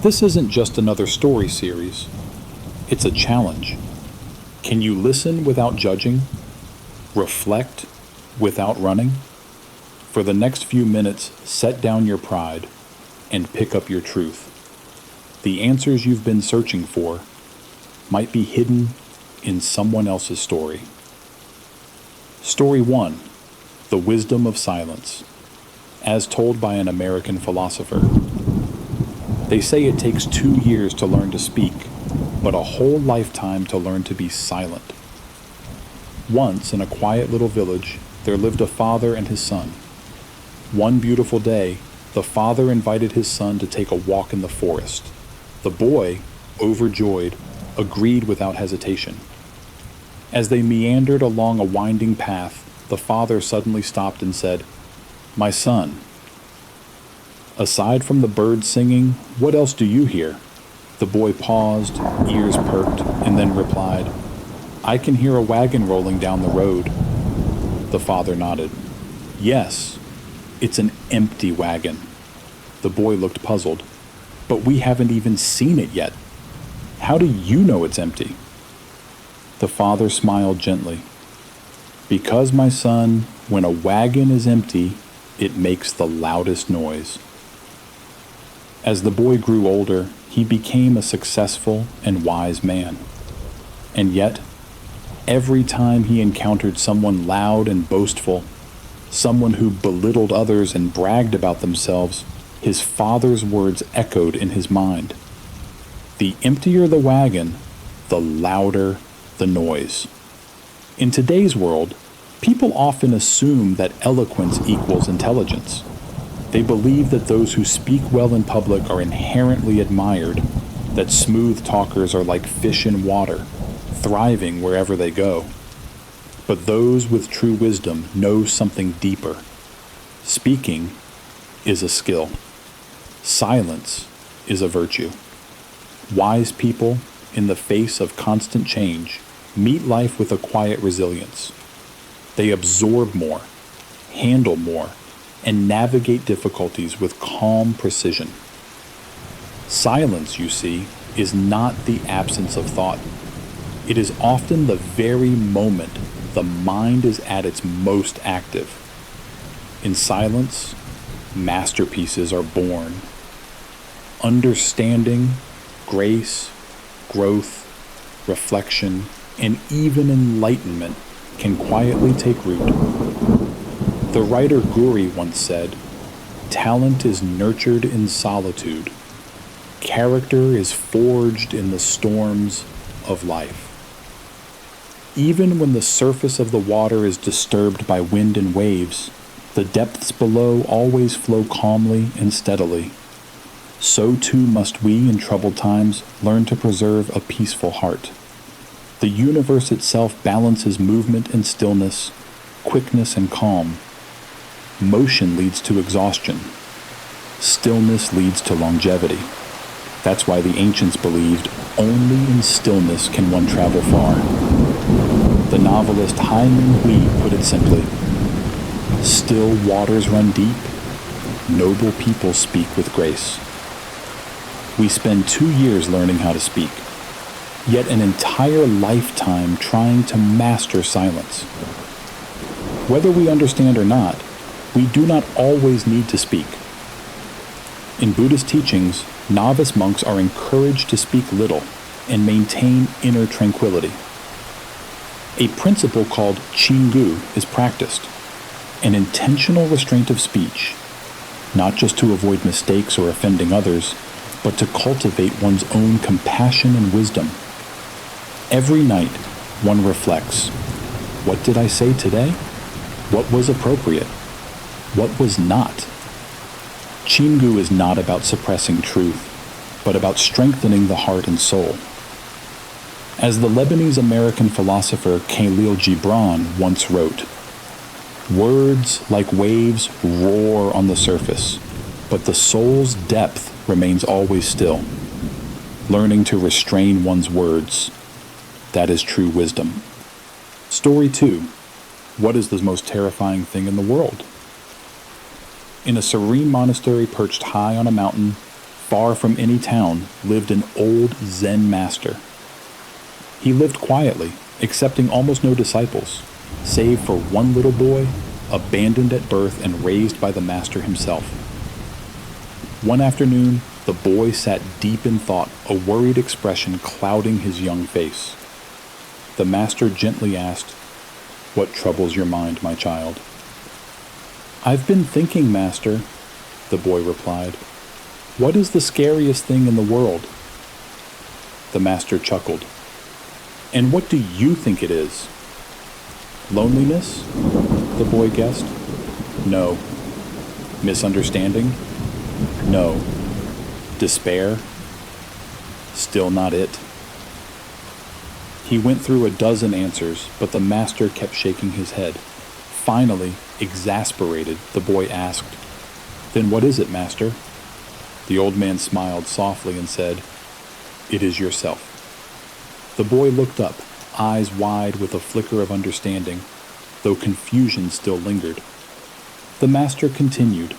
This isn't just another story series, it's a challenge. Can you listen without judging? Reflect without running? For the next few minutes, set down your pride and pick up your truth. The answers you've been searching for might be hidden in someone else's story. Story 1: The Wisdom of Silence, as told by an American philosopher. They say it takes 2 years to learn to speak, but a whole lifetime to learn to be silent. Once, in a quiet little village, there lived a father and his son. One beautiful day, the father invited his son to take a walk in the forest. The boy, overjoyed, agreed without hesitation. As they meandered along a winding path, the father suddenly stopped and said, "My son, aside from the birds singing, what else do you hear?" The boy paused, ears perked, and then replied, "I can hear a wagon rolling down the road." The father nodded. "Yes, it's an empty wagon." The boy looked puzzled. "But we haven't even seen it yet. How do you know it's empty?" The father smiled gently. "Because, my son, when a wagon is empty, it makes the loudest noise." As the boy grew older, he became a successful and wise man. And yet, every time he encountered someone loud and boastful, someone who belittled others and bragged about themselves, his father's words echoed in his mind. The emptier the wagon, the louder the noise. In today's world, people often assume that eloquence equals intelligence. They believe that those who speak well in public are inherently admired, that smooth talkers are like fish in water, thriving wherever they go. But those with true wisdom know something deeper. Speaking is a skill. Silence is a virtue. Wise people, in the face of constant change, meet life with a quiet resilience. They absorb more, handle more, and navigate difficulties with calm precision. Silence, you see, is not the absence of thought. It is often the very moment the mind is at its most active. In silence, masterpieces are born. Understanding, grace, growth, reflection, and even enlightenment can quietly take root. The writer Guri once said, "Talent is nurtured in solitude. Character is forged in the storms of life." Even when the surface of the water is disturbed by wind and waves, the depths below always flow calmly and steadily. So too must we in troubled times learn to preserve a peaceful heart. The universe itself balances movement and stillness, quickness and calm. Motion leads to exhaustion. Stillness leads to longevity. That's why the ancients believed only in stillness can one travel far. The novelist Haimin Hui put it simply, "Still waters run deep, noble people speak with grace." We spend 2 years learning how to speak, yet an entire lifetime trying to master silence. Whether we understand or not, we do not always need to speak. In Buddhist teachings, novice monks are encouraged to speak little and maintain inner tranquility. A principle called Chingu is practiced, an intentional restraint of speech, not just to avoid mistakes or offending others, but to cultivate one's own compassion and wisdom. Every night, one reflects, what did I say today? What was appropriate? What was not? Chingu is not about suppressing truth, but about strengthening the heart and soul. As the Lebanese-American philosopher Khalil Gibran once wrote, "Words, like waves, roar on the surface, but the soul's depth remains always still. Learning to restrain one's words, that is true wisdom." Story 2. What is the most terrifying thing in the world? In a serene monastery perched high on a mountain, Far from any town lived an old Zen master. He lived quietly, accepting almost no disciples, save for one little boy, abandoned at birth and raised by the master himself. One afternoon, the boy sat deep in thought, a worried expression clouding his young face. The master gently asked, "What troubles your mind, my child?" "I've been thinking, master," the boy replied. "What is the scariest thing in the world?" The master chuckled. "And what do you think it is?" "Loneliness?" the boy guessed. "No." "Misunderstanding?" "No." "Despair?" "Still not it." He went through a dozen answers, but the master kept shaking his head. Finally, exasperated, the boy asked, "Then what is it, master?" The old man smiled softly and said, "It is yourself." The boy looked up, eyes wide with a flicker of understanding, though confusion still lingered. The master continued,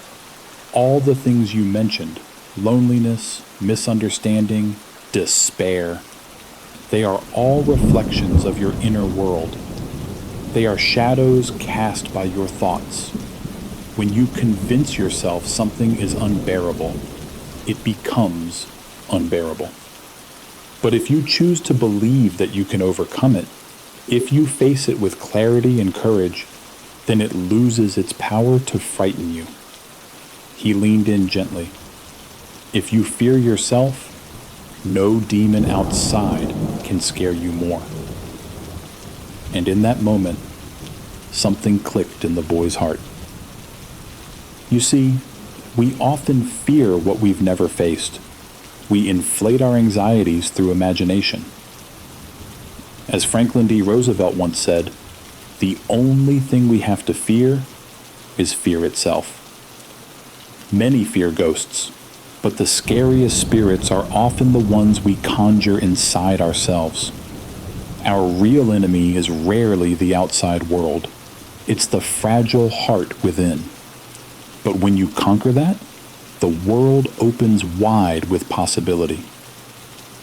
"All the things you mentioned, loneliness, misunderstanding, despair, they are all reflections of your inner world. They are shadows cast by your thoughts. When you convince yourself something is unbearable, it becomes unbearable. But if you choose to believe that you can overcome it, if you face it with clarity and courage, then it loses its power to frighten you." He leaned in gently. "If you fear yourself, no demon outside can scare you more." And in that moment, something clicked in the boy's heart. You see, we often fear what we've never faced. We inflate our anxieties through imagination. As Franklin D. Roosevelt once said, "The only thing we have to fear is fear itself." Many fear ghosts, but the scariest spirits are often the ones we conjure inside ourselves. Our real enemy is rarely the outside world. It's the fragile heart within. But when you conquer that, the world opens wide with possibility.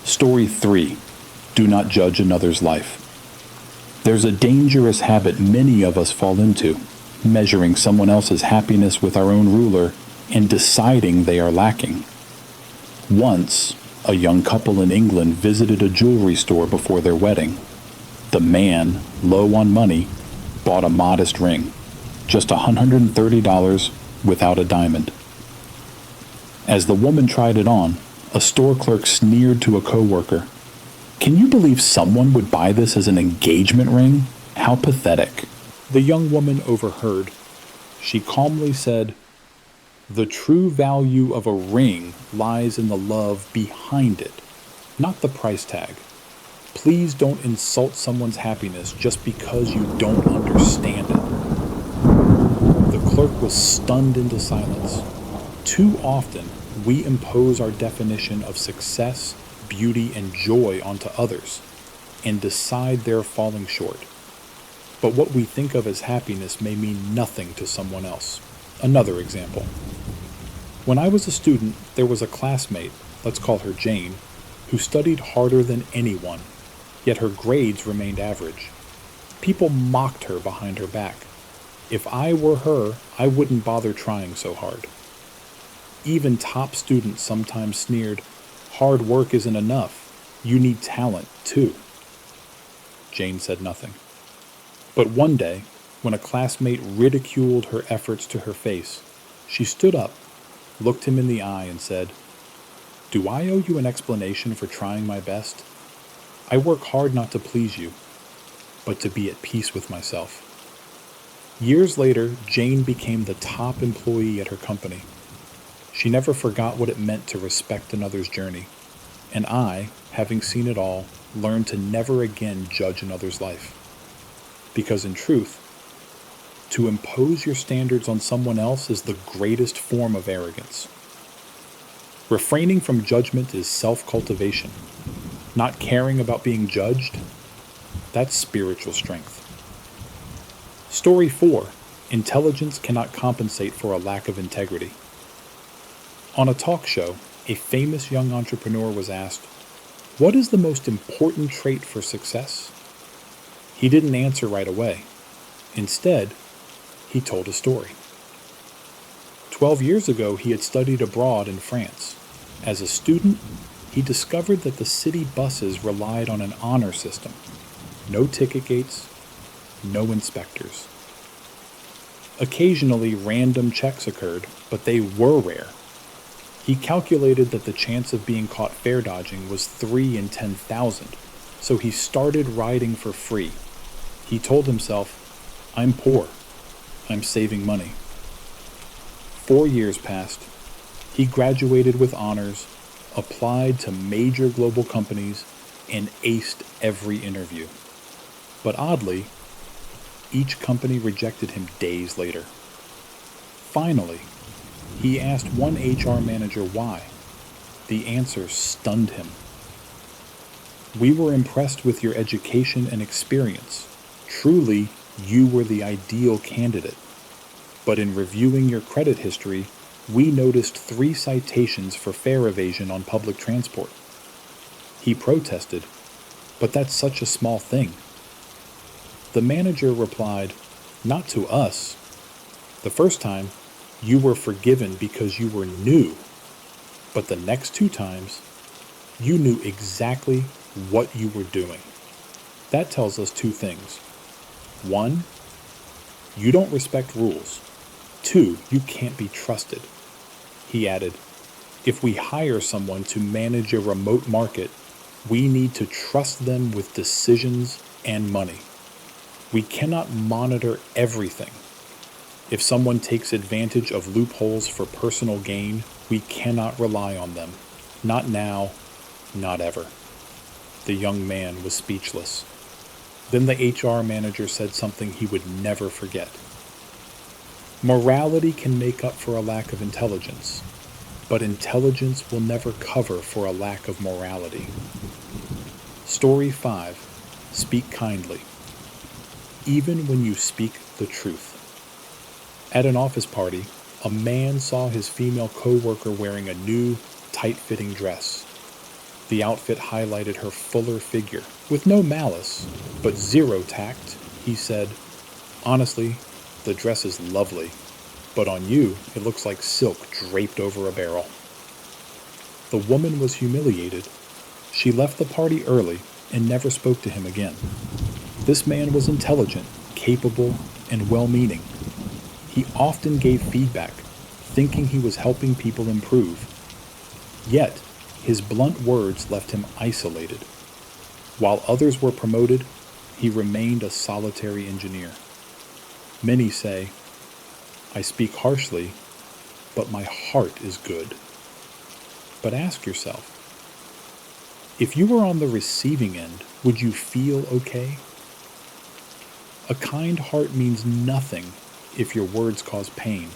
Story 3. Do not judge another's life. There's a dangerous habit many of us fall into, measuring someone else's happiness with our own ruler and deciding they are lacking. Once, a young couple in England visited a jewelry store before their wedding. The man, low on money, bought a modest ring, just $130 without a diamond. As the woman tried it on, a store clerk sneered to a coworker, "Can you believe someone would buy this as an engagement ring? How pathetic." The young woman overheard. She calmly said, "The true value of a ring lies in the love behind it, not the price tag. Please don't insult someone's happiness just because you don't understand it." The clerk was stunned into silence. Too often, we impose our definition of success, beauty, and joy onto others and decide they're falling short. But what we think of as happiness may mean nothing to someone else. Another example. When I was a student, there was a classmate, let's call her Jane, who studied harder than anyone, yet her grades remained average. People mocked her behind her back. If I were her, I wouldn't bother trying so hard. Even top students sometimes sneered, "Hard work isn't enough. You need talent, too." Jane said nothing. But one day, when a classmate ridiculed her efforts to her face, she stood up, looked him in the eye, and said, "Do I owe you an explanation for trying my best? I work hard not to please you, but to be at peace with myself." Years later, Jane became the top employee at her company. She never forgot what it meant to respect another's journey, and I, having seen it all, learned to never again judge another's life. Because in truth, to impose your standards on someone else is the greatest form of arrogance. Refraining from judgment is self-cultivation. Not caring about being judged, that's spiritual strength. Story 4. Intelligence cannot compensate for a lack of integrity. On a talk show, A famous young entrepreneur was asked, "What is the most important trait for success?" He didn't answer right away. Instead, he told a story. 12 years ago, he had studied abroad in France. As a student, he discovered that the city buses relied on an honor system. No ticket gates, no inspectors. Occasionally, random checks occurred, but they were rare. He calculated that the chance of being caught fare dodging was 3 in 10,000, so he started riding for free. He told himself, "I'm poor. I'm saving money." 4 years passed. He graduated with honors, applied to major global companies, and aced every interview. But oddly, each company rejected him days later. Finally, he asked one HR manager why. The answer stunned him. "We were impressed with your education and experience. Truly, you were the ideal candidate. But in reviewing your credit history, we noticed 3 citations for fare evasion on public transport." He protested, "But that's such a small thing." The manager replied, "Not to us. The first time, you were forgiven because you were new. But the next 2 times, you knew exactly what you were doing." That tells us 2 things. 1, you don't respect rules. 2, you can't be trusted. He added, "If we hire someone to manage a remote market, we need to trust them with decisions and money. We cannot monitor everything. If someone takes advantage of loopholes for personal gain, we cannot rely on them. Not now, not ever." The young man was speechless. Then the HR manager said something he would never forget. "Morality can make up for a lack of intelligence, but intelligence will never cover for a lack of morality." Story 5. Speak kindly. Even when you speak the truth. At an office party, a man saw his female coworker wearing a new, tight-fitting dress. The outfit highlighted her fuller figure. With no malice, but zero tact, he said, "Honestly, the dress is lovely, but on you, it looks like silk draped over a barrel." The woman was humiliated. She left the party early and never spoke to him again. This man was intelligent, capable, and well-meaning. He often gave feedback, thinking he was helping people improve. Yet, his blunt words left him isolated. While others were promoted, he remained a solitary engineer. Many say, "I speak harshly, but my heart is good." But ask yourself, if you were on the receiving end, would you feel okay? A kind heart means nothing if your words cause pain.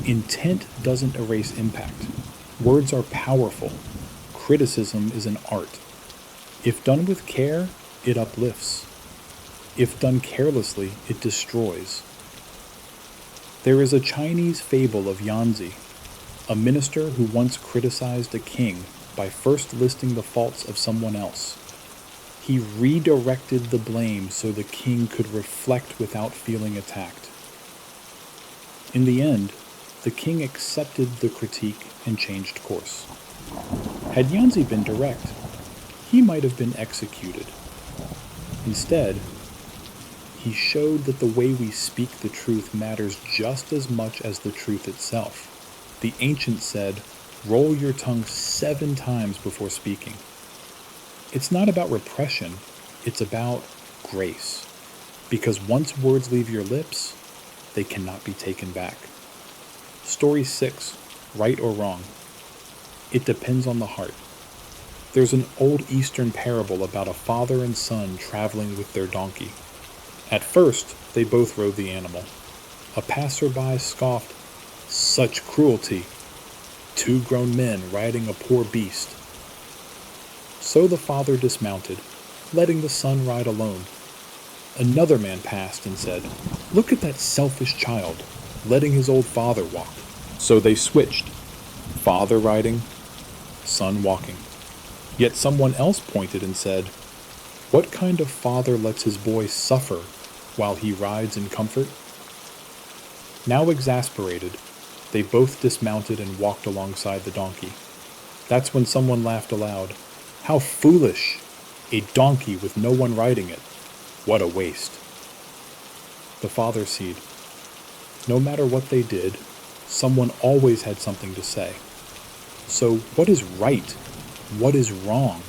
Intent doesn't erase impact. Words are powerful. Criticism is an art. If done with care, it uplifts. If done carelessly, it destroys. There is a Chinese fable of Yanzi, a minister who once criticized a king by first listing the faults of someone else. He redirected the blame so the king could reflect without feeling attacked. In the end, the king accepted the critique and changed course. Had Yanzi been direct, he might have been executed. Instead, he showed that the way we speak the truth matters just as much as the truth itself. The ancients said, "Roll your tongue 7 times before speaking." It's not about repression, it's about grace. Because once words leave your lips, they cannot be taken back. Story 6. Right or wrong? It depends on the heart. There's an old Eastern parable about a father and son traveling with their donkey. At first, they both rode the animal. A passerby scoffed, "Such cruelty! 2 grown men riding a poor beast." So the father dismounted, letting the son ride alone. Another man passed and said, "Look at that selfish child, letting his old father walk." So they switched. Father riding, son walking. Yet someone else pointed and said, "What kind of father lets his boy suffer while he rides in comfort?" Now exasperated, they both dismounted and walked alongside the donkey. That's when someone laughed aloud. "How foolish! A donkey with no one riding it. What a waste!" The father said, "No matter what they did, someone always had something to say. So what is right? What is wrong?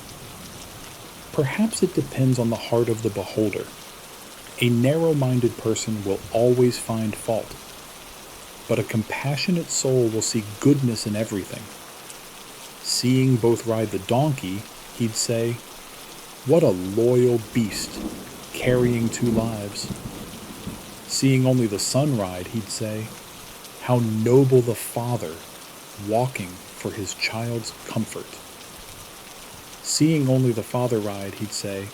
Perhaps it depends on the heart of the beholder. A narrow-minded person will always find fault, but a compassionate soul will see goodness in everything. Seeing both ride the donkey, he'd say, 'What a loyal beast, carrying 2 lives.' Seeing only the son ride, he'd say, 'How noble the father, walking for his child's comfort.' Seeing only the father ride, he'd say,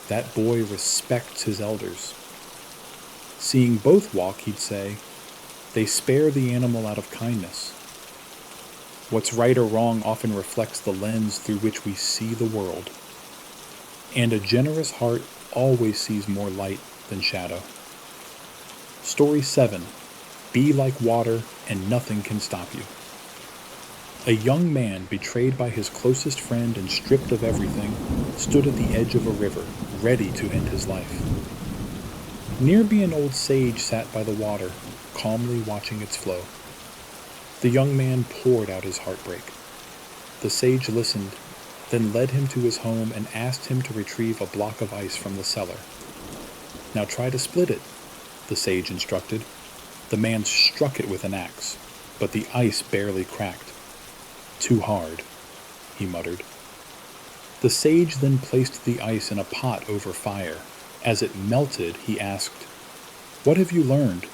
'That boy respects his elders.' Seeing both walk, he'd say, 'They spare the animal out of kindness.' What's right or wrong often reflects the lens through which we see the world. And a generous heart always sees more light than shadow." Story 7. Be like water and nothing can stop you. A young man, betrayed by his closest friend and stripped of everything, stood at the edge of a river, ready to end his life. Near by an old sage sat by the water, calmly watching its flow. The young man poured out his heartbreak. The sage listened, then led him to his home and asked him to retrieve a block of ice from the cellar. "Now try to split it," the sage instructed. The man struck it with an axe, but the ice barely cracked. "Too hard," he muttered. The sage then placed the ice in a pot over fire. As it melted, he asked, "What have you learned?"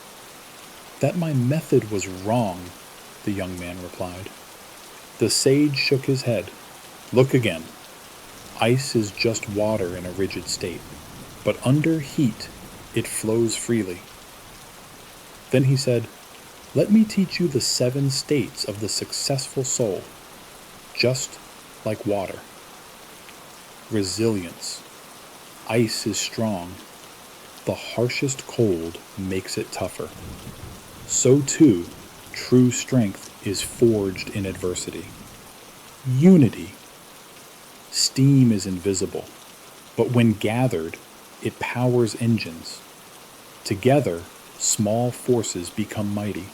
"That my method was wrong," the young man replied. The sage shook his head. "Look again. Ice is just water in a rigid state, but under heat it flows freely." Then he said, "Let me teach you the 7 states of the successful soul, just like water. Resilience. Ice is strong. The harshest cold makes it tougher. So too, true strength is forged in adversity. Unity. Steam is invisible, but when gathered, it powers engines. Together, small forces become mighty.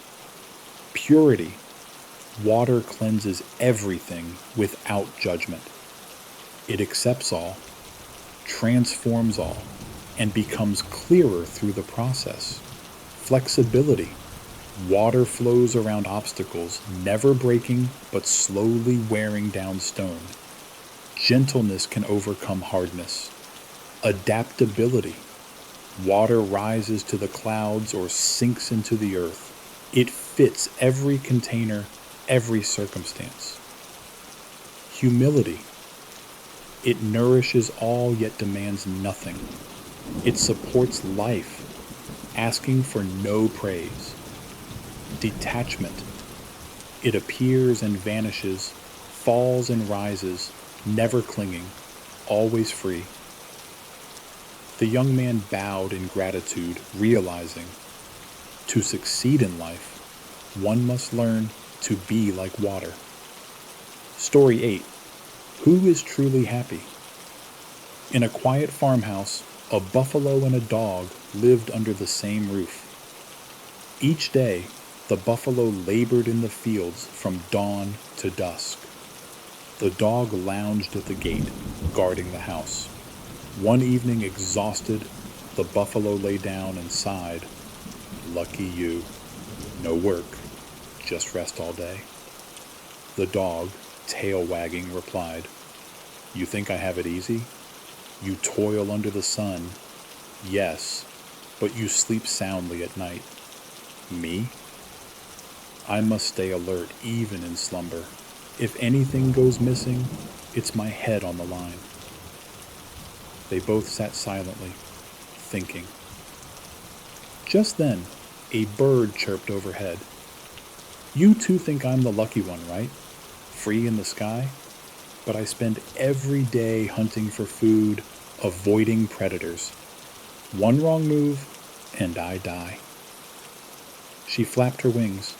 Purity. Water cleanses everything without judgment. It accepts all, transforms all, and becomes clearer through the process. Flexibility. Water flows around obstacles, never breaking but slowly wearing down stone. Gentleness can overcome hardness. Adaptability. Water rises to the clouds or sinks into the earth. It fits every container, every circumstance. Humility. It nourishes all yet demands nothing. It supports life, asking for no praise. Detachment. It appears and vanishes, falls and rises, never clinging, always free. The young man bowed in gratitude, realizing, to succeed in life, one must learn to be like water. Story 8. Who is truly happy? In a quiet farmhouse, a buffalo and a dog lived under the same roof. Each day, the buffalo labored in the fields from dawn to dusk. The dog lounged at the gate, guarding the house. One evening, exhausted, the buffalo lay down and sighed. "Lucky you. No work, just rest all day." The dog, tail wagging, replied, "You think I have it easy? You toil under the sun. Yes, but you sleep soundly at night. Me? I must stay alert even in slumber. If anything goes missing, it's my head on the line." They both sat silently, thinking. Just then, a bird chirped overhead. You too think I'm the lucky one, right? Free in the sky? But I spend every day hunting for food, avoiding predators. One wrong move, and I die." She flapped her wings.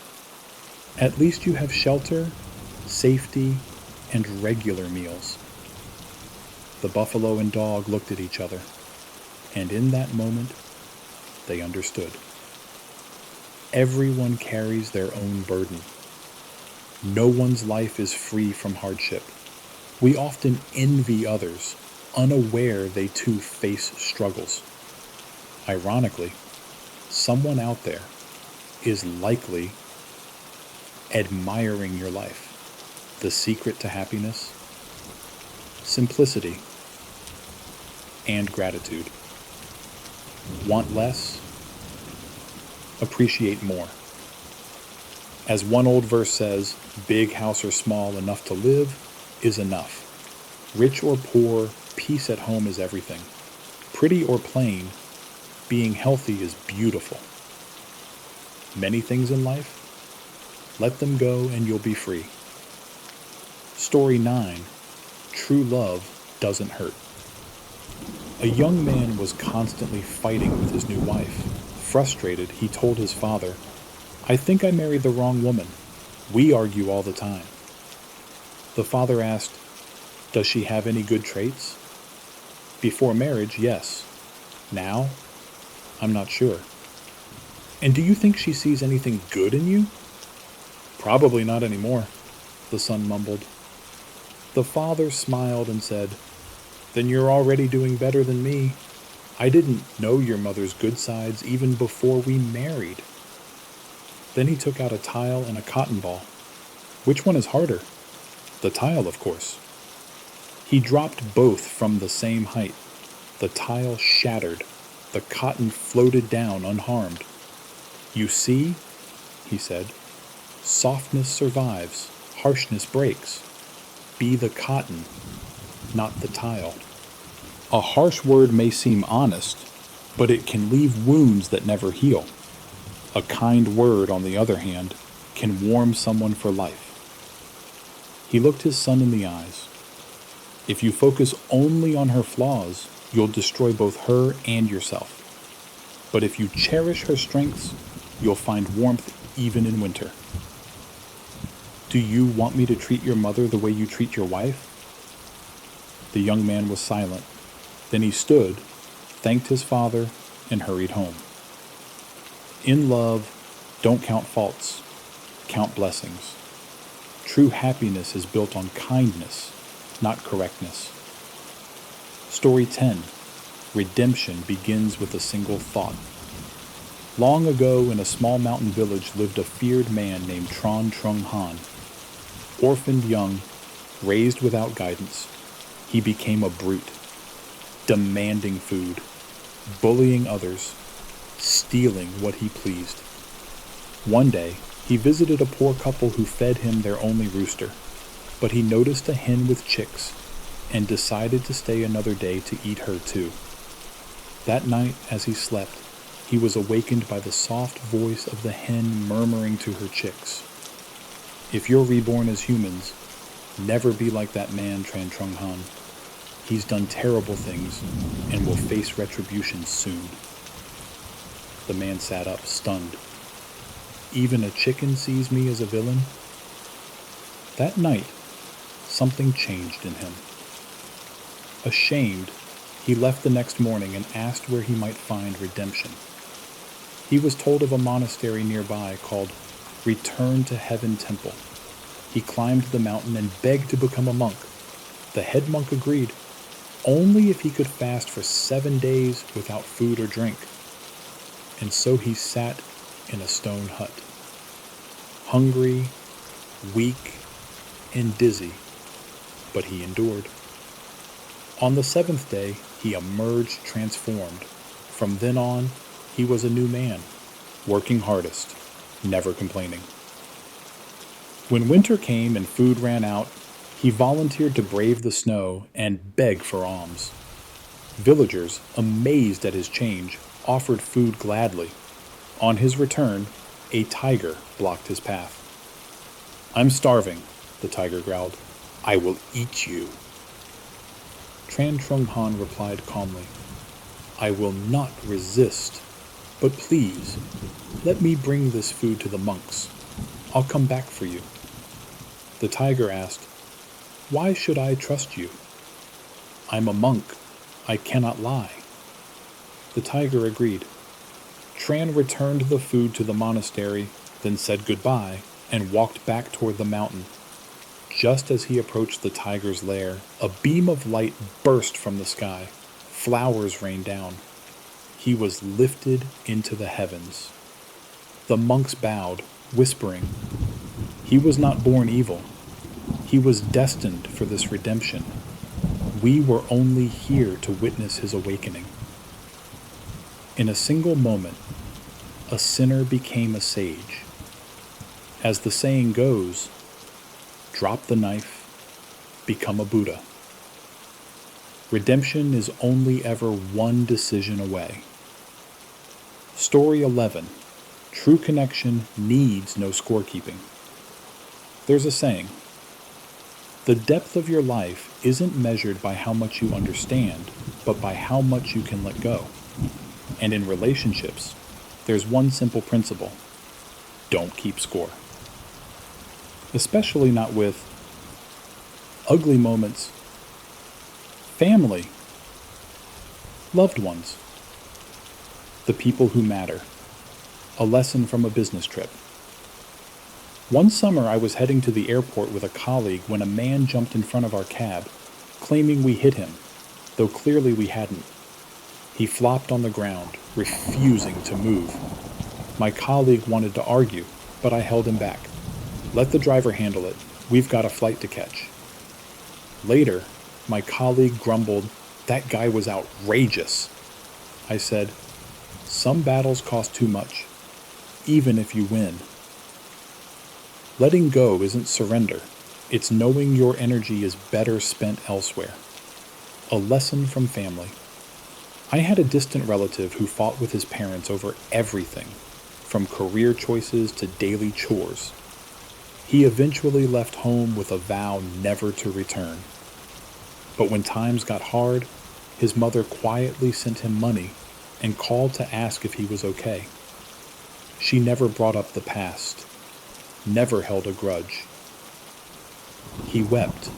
"At least you have shelter, safety, and regular meals." The buffalo and dog looked at each other, and in that moment, they understood. Everyone carries their own burden. No one's life is free from hardship. We often envy others, unaware they too face struggles. Ironically, someone out there is likely admiring your life. The secret to happiness? Simplicity and gratitude. Want less? Appreciate more. As one old verse says, big house or small, enough to live is enough. Rich or poor, peace at home is everything. Pretty or plain, being healthy is beautiful. Many things in life? Let them go and you'll be free. Story 9. True love doesn't hurt. A young man was constantly fighting with his new wife. Frustrated, he told his father, "I think I married the wrong woman. We argue all the time." The father asked, "Does she have any good traits?" "Before marriage, yes. Now, I'm not sure." "And do you think she sees anything good in you?" "Probably not anymore," the son mumbled. The father smiled and said, "Then you're already doing better than me. I didn't know your mother's good sides even before we married." Then he took out a tile and a cotton ball. "Which one is harder?" "The tile, of course." He dropped both from the same height. The tile shattered. The cotton floated down unharmed. "You see," he said, "softness survives, harshness breaks. Be the cotton, not the tile." A harsh word may seem honest, but it can leave wounds that never heal. A kind word, on the other hand, can warm someone for life. He looked his son in the eyes. If you focus only on her flaws, you'll destroy both her and yourself. But if you cherish her strengths, you'll find warmth even in winter. "Do you want me to treat your mother the way you treat your wife?" The young man was silent. Then he stood, thanked his father, and hurried home. In love, don't count faults, count blessings. True happiness is built on kindness, not correctness. Story 10. Redemption begins with a single thought. Long ago, in a small mountain village, lived a feared man named Tron Trung Han. Orphaned young, raised without guidance, he became a brute, demanding food, bullying others, stealing what he pleased. One day, he visited a poor couple who fed him their only rooster, but he noticed a hen with chicks and decided to stay another day to eat her too. That night, as he slept, he was awakened by the soft voice of the hen murmuring to her chicks, "If you're reborn as humans, never be like that man, Tran Trung Han. He's done terrible things and will face retribution soon." The man sat up, stunned. "Even a chicken sees me as a villain?" That night, something changed in him. Ashamed, he left the next morning and asked where he might find redemption. He was told of a monastery nearby called Return to Heaven Temple. He climbed the mountain and begged to become a monk. The head monk agreed, only if he could fast for 7 days without food or drink. And so he sat in a stone hut, hungry, weak, and dizzy, but he endured. On the 7th day, he emerged transformed. From then on, he was a new man, working hardest, never complaining. When winter came and food ran out, he volunteered to brave the snow and beg for alms. Villagers, amazed at his change, offered food gladly. On his return, a tiger blocked his path. I'm starving, the tiger growled. I will eat you. Tran Trung Han replied calmly, I will not resist, but please, let me bring this food to the monks. I'll come back for you. The tiger asked, Why should I trust you? I'm a monk. I cannot lie. The tiger agreed. Tran returned the food to the monastery, then said goodbye and walked back toward the mountain. Just as he approached the tiger's lair, a beam of light burst from the sky. Flowers rained down. He was lifted into the heavens. The monks bowed, whispering, He was not born evil. He was destined for this redemption. We were only here to witness his awakening. In a single moment, a sinner became a sage. As the saying goes, drop the knife, become a Buddha. Redemption is only ever one decision away. Story 11. True connection needs no scorekeeping. There's a saying, the depth of your life isn't measured by how much you understand, but by how much you can let go. And in relationships, there's one simple principle. Don't keep score. Especially not with ugly moments, family, loved ones, the people who matter. A lesson from a business trip. One summer I was heading to the airport with a colleague when a man jumped in front of our cab, claiming we hit him, though clearly we hadn't. He flopped on the ground, refusing to move. My colleague wanted to argue, but I held him back. Let the driver handle it. We've got a flight to catch. Later, my colleague grumbled, that guy was outrageous. I said, some battles cost too much, even if you win. Letting go isn't surrender. It's knowing your energy is better spent elsewhere. A lesson from family. I had a distant relative who fought with his parents over everything, from career choices to daily chores. He eventually left home with a vow never to return. But when times got hard, his mother quietly sent him money and called to ask if he was okay. She never brought up the past, never held a grudge. He wept,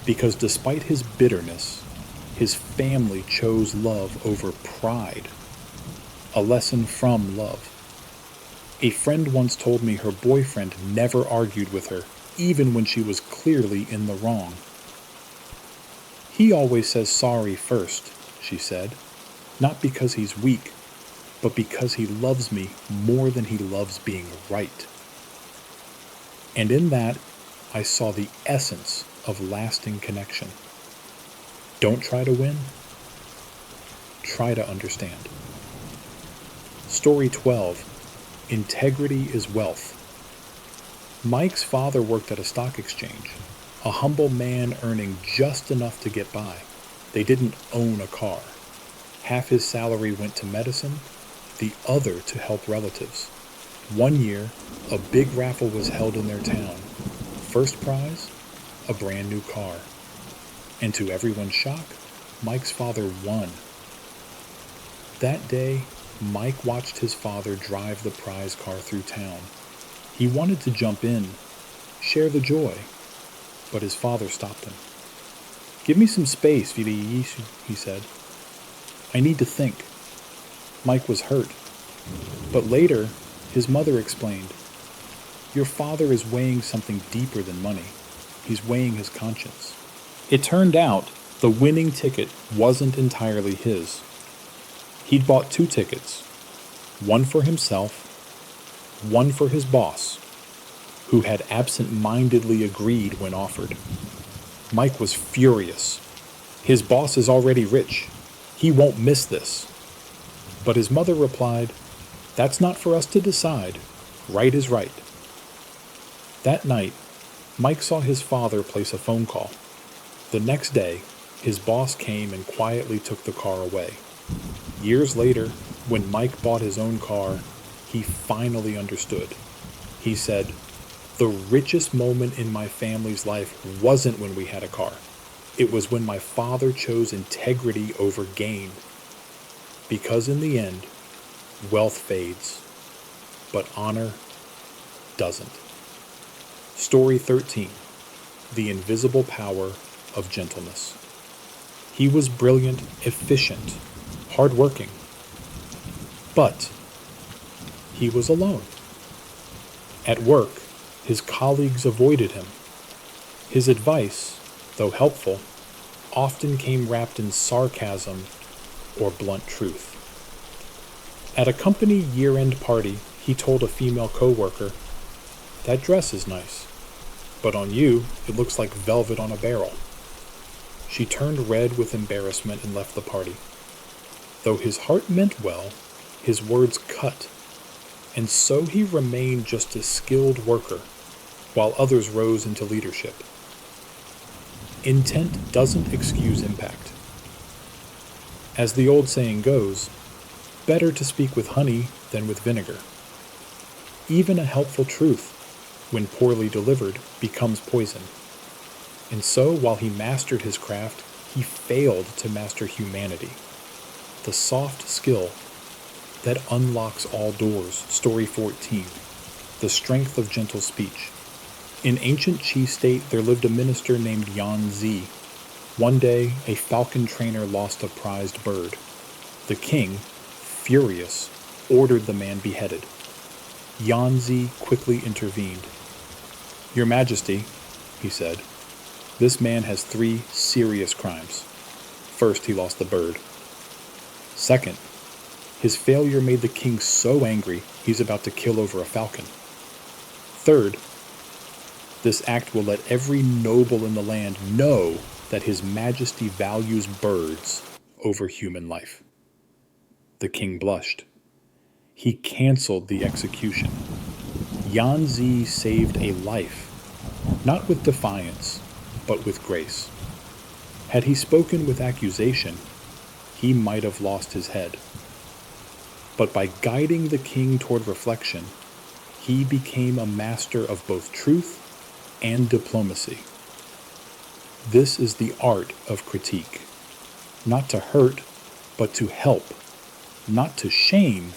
because despite his bitterness, his family chose love over pride. A lesson from love. A friend once told me her boyfriend never argued with her, even when she was clearly in the wrong. He always says sorry first, she said, not because he's weak, but because he loves me more than he loves being right. And in that, I saw the essence of lasting connection. Don't try to win. Try to understand. Story 12. Integrity is wealth. Mike's father worked at a stock exchange, a humble man earning just enough to get by. They didn't own a car. Half his salary went to medicine, the other to help relatives. One year, a big raffle was held in their town. First prize, a brand new car. And to everyone's shock, Mike's father won. That day, Mike watched his father drive the prize car through town. He wanted to jump in, share the joy, but his father stopped him. Give me some space, Vili, he said. I need to think. Mike was hurt. But later, his mother explained, your father is weighing something deeper than money. He's weighing his conscience. It turned out the winning ticket wasn't entirely his. He'd bought 2 tickets, one for himself, one for his boss, who had absent-mindedly agreed when offered. Mike was furious. His boss is already rich. He won't miss this. But his mother replied, that's not for us to decide. Right is right. That night, Mike saw his father place a phone call. The next day, his boss came and quietly took the car away. Years later, when Mike bought his own car, he finally understood. He said, The richest moment in my family's life wasn't when we had a car. It was when my father chose integrity over gain. Because in the end, wealth fades, but honor doesn't. Story 13. The invisible power of gentleness. He was brilliant, efficient, hardworking. But he was alone. At work, his colleagues avoided him. His advice, though helpful, often came wrapped in sarcasm or blunt truth. At a company year-end party, he told a female coworker, "That dress is nice, but on you, it looks like velvet on a barrel." She turned red with embarrassment and left the party. Though his heart meant well, his words cut, and so he remained just a skilled worker, while others rose into leadership. Intent doesn't excuse impact. As the old saying goes, better to speak with honey than with vinegar. Even a helpful truth, when poorly delivered, becomes poison. And so, while he mastered his craft, he failed to master humanity. The soft skill that unlocks all doors. Story 14. The strength of gentle speech. In ancient Qi state, there lived a minister named Yan Zi. One day, a falcon trainer lost a prized bird. The king, furious, ordered the man beheaded. Yan Zi quickly intervened. "Your Majesty," he said, "this man has 3 serious crimes. First, he lost the bird. Second, his failure made the king so angry he's about to kill over a falcon. Third, this act will let every noble in the land know that His Majesty values birds over human life." The king blushed. He canceled the execution. Yan Zi saved a life, not with defiance, but with grace. Had he spoken with accusation, he might have lost his head. But by guiding the king toward reflection, he became a master of both truth and diplomacy. This is the art of critique. Not to hurt, but to help. Not to shame,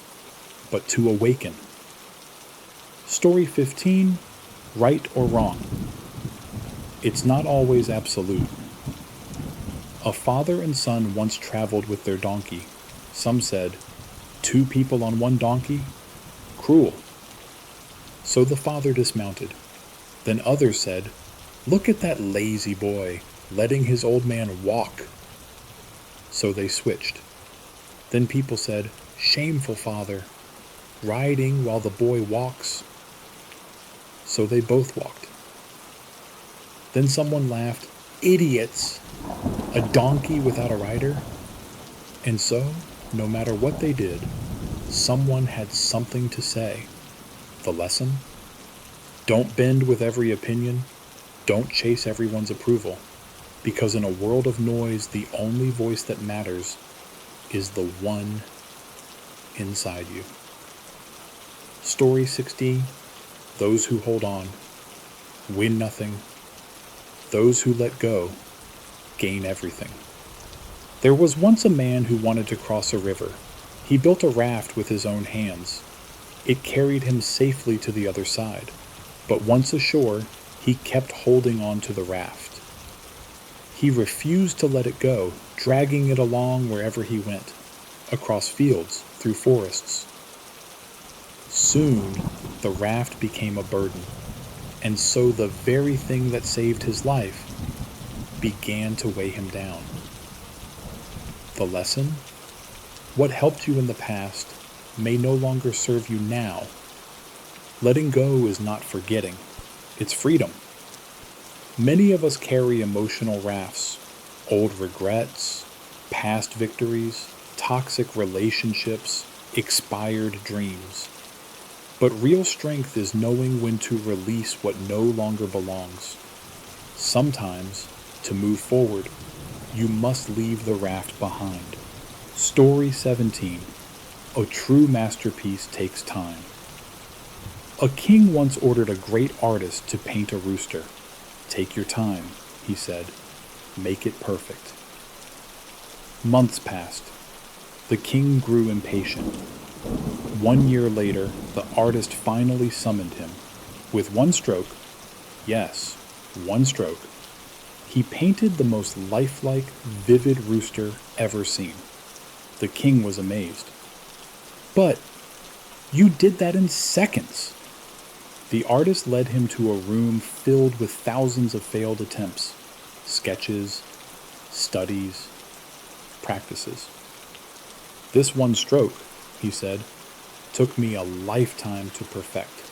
but to awaken. Story 15. Right or wrong. It's not always absolute. A father and son once traveled with their donkey. Some said, "2 people on 1 donkey? Cruel." So the father dismounted. Then others said, "Look at that lazy boy, letting his old man walk." So they switched. Then people said, "Shameful father, riding while the boy walks." So they both walked. Then someone laughed, "Idiots! A donkey without a rider?" And so, no matter what they did, someone had something to say. The lesson? Don't bend with every opinion. Don't chase everyone's approval. Because in a world of noise, the only voice that matters is the one inside you. Story 16. Those who hold on win nothing. Those who let go gain everything. There was once a man who wanted to cross a river. He built a raft with his own hands. It carried him safely to the other side. But once ashore, he kept holding on to the raft. He refused to let it go, dragging it along wherever he went, across fields, through forests. Soon, the raft became a burden, and so the very thing that saved his life began to weigh him down. The lesson? What helped you in the past may no longer serve you now. Letting go is not forgetting, it's freedom. Many of us carry emotional rafts, old regrets, past victories, toxic relationships, expired dreams. But real strength is knowing when to release what no longer belongs. Sometimes, to move forward, you must leave the raft behind. Story 17. A true masterpiece takes time. A king once ordered a great artist to paint a rooster. "Take your time," he said. "Make it perfect." Months passed. The king grew impatient. 1 year later, the artist finally summoned him. With one stroke, yes, one stroke, he painted the most lifelike, vivid rooster ever seen. The king was amazed. "But you did that in seconds." The artist led him to a room filled with thousands of failed attempts, sketches, studies, practices. "This one stroke," he said, "took me a lifetime to perfect."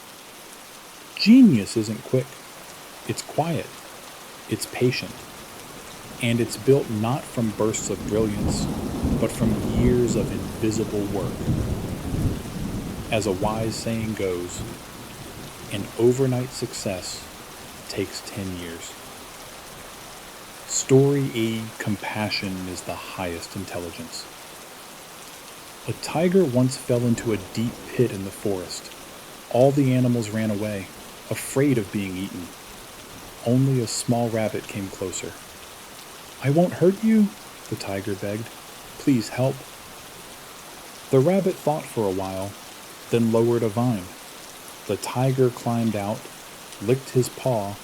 Genius isn't quick. It's quiet. It's patient. And it's built not from bursts of brilliance, but from years of invisible work. As a wise saying goes, an overnight success takes 10 years. Story E, compassion is the highest intelligence. A tiger once fell into a deep pit in the forest. All the animals ran away, afraid of being eaten. Only a small rabbit came closer. "I won't hurt you," the tiger begged. "Please help." The rabbit thought for a while, then lowered a vine. The tiger climbed out, licked his paw,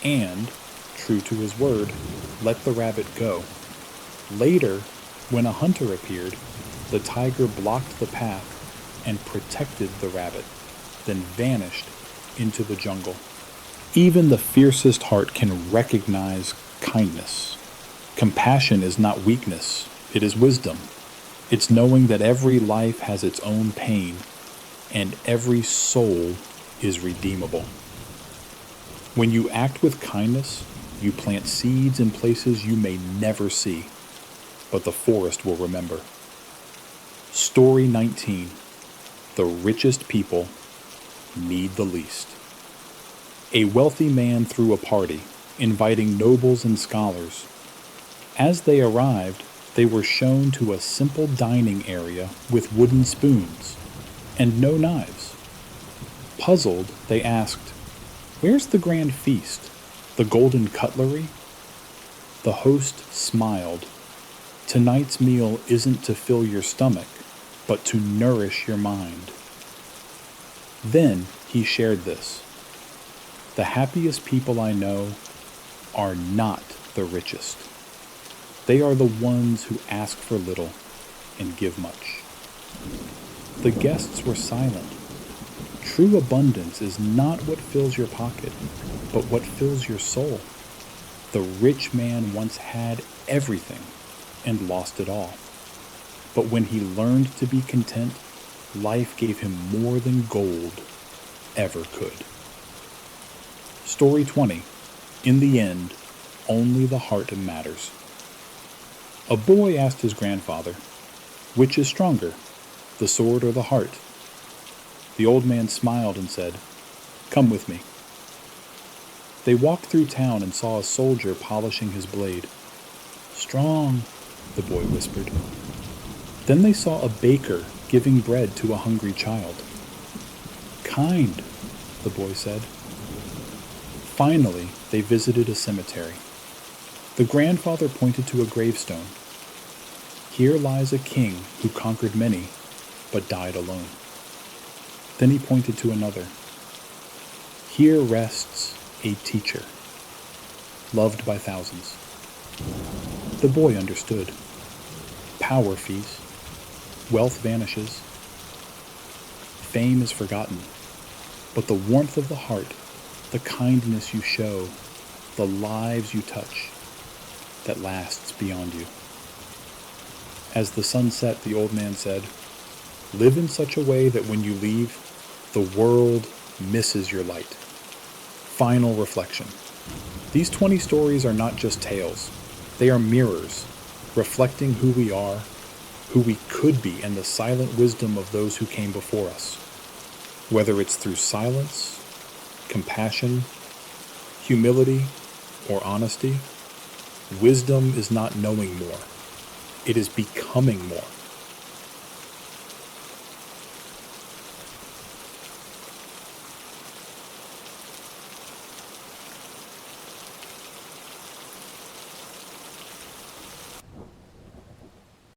and, true to his word, let the rabbit go. Later, when a hunter appeared, the tiger blocked the path and protected the rabbit, then vanished into the jungle. Even the fiercest heart can recognize kindness. Compassion is not weakness, it is wisdom. It's knowing that every life has its own pain, and every soul is redeemable. When you act with kindness, you plant seeds in places you may never see, but the forest will remember. Story 19. The richest people need the least. A wealthy man threw a party, inviting nobles and scholars. As they arrived, they were shown to a simple dining area with wooden spoons and no knives. Puzzled, they asked, "Where's the grand feast? The golden cutlery?" The host smiled. "Tonight's meal isn't to fill your stomach, but to nourish your mind." Then he shared this: "The happiest people I know are not the richest. They are the ones who ask for little and give much." The guests were silent. True abundance is not what fills your pocket, but what fills your soul. The rich man once had everything and lost it all. But when he learned to be content, life gave him more than gold ever could. Story 20. In the end, only the heart matters. A boy asked his grandfather, "Which is stronger, the sword or the heart?" The old man smiled and said, "Come with me." They walked through town and saw a soldier polishing his blade. "Strong," the boy whispered. Then they saw a baker giving bread to a hungry child. "Kind," the boy said. Finally, they visited a cemetery. The grandfather pointed to a gravestone. "Here lies a king who conquered many, but died alone." Then he pointed to another. "Here rests a teacher, loved by thousands." The boy understood. Power flees, wealth vanishes, fame is forgotten, but the warmth of the heart, the kindness you show, the lives you touch, that lasts beyond you. As the sun set, the old man said, "Live in such a way that when you leave, the world misses your light." Final reflection. These 20 stories are not just tales. They are mirrors, reflecting who we are, who we could be, and the silent wisdom of those who came before us. Whether it's through silence, compassion, humility, or honesty, wisdom is not knowing more. It is becoming more.